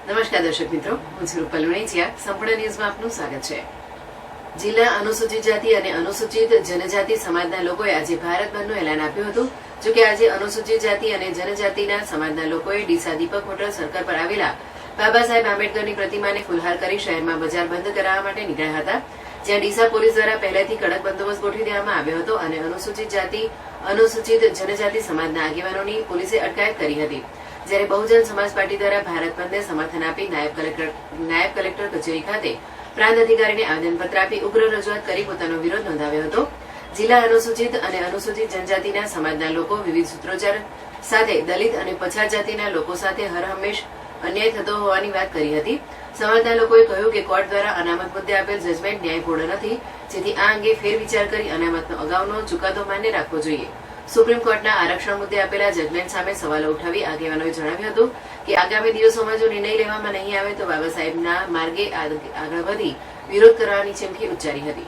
નમસ્કાર દર્શક મિત્રો, હું છું રૂપલ વણેચિયા. સંપૂર્ણ ન્યૂઝમાં આપનું સ્વાગત છે. જિલ્લા અનુસૂચિત જાતિ અને અનુસૂચિત જનજાતિ સમાજના લોકોએ આજે ભારત બંધનું એલાન આપ્યું હતું. જોકે આજે અનુસૂચિત જાતિ અને જનજાતિના સમાજના લોકોએ ડીસા દીપક હોટલ સર્કલ પર આવેલા બાબા સાહેબ આંબેડકરની પ્રતિમાને ફુલહાર કરી શહેરમાં બજાર બંધ કરાવવા માટે નીકળ્યા હતા. જ્યાં ડીસા પોલીસ દ્વારા પહેલેથી કડક બંદોબસ્ત ગોઠવી દેવામાં આવ્યો હતો અને અનુસૂચિત જાતિ અનુસૂચિત જનજાતિ સમાજના આગેવાનોની પોલીસે અટકાયત કરી હતી. જ્યારે બહુજન સમાજ પાર્ટી દ્વારા ભારત બંધને સમર્થન આપી નાયબ કલેક્ટર કચેરી ખાતે પ્રાંત અધિકારીને આવેદનપત્ર આપી ઉગ્ર રજૂઆત કરી પોતાનો વિરોધ નોંધાવ્યો હતો. જિલ્લા અનુસૂચિત અને અનુસૂચિત જનજાતિના સમાજના લોકો વિવિધ સૂત્રોચ્ચાર સાથે દલિત અને પછાત જાતિના લોકો સાથે હરહંમેશ અન્યાય થતો હોવાની વાત કરી હતી. સમાજના લોકોએ કહ્યું કે કોર્ટ દ્વારા અનામત મુદ્દે આપેલ જજમેન્ટ ન્યાયપૂર્ણ નથી, જેથી આ અંગે ફેરવિચાર કરી અનામતનો અગાઉનો ચુકાદો માન્ય રાખવો જોઈએ. સુપ્રીમ કોર્ટના આરક્ષણ મુદ્દે આપેલા જજમેન્ટ સામે સવાલો ઉઠાવી આગેવાનોએ જણાવ્યું હતું કે આગામી દિવસોમાં જો નિર્ણય લેવામાં નહીં આવે તો બાબા સાહેબના માર્ગે આગળ વધી વિરોધ કરવાની ચીમકી ઉચ્ચારી હતી.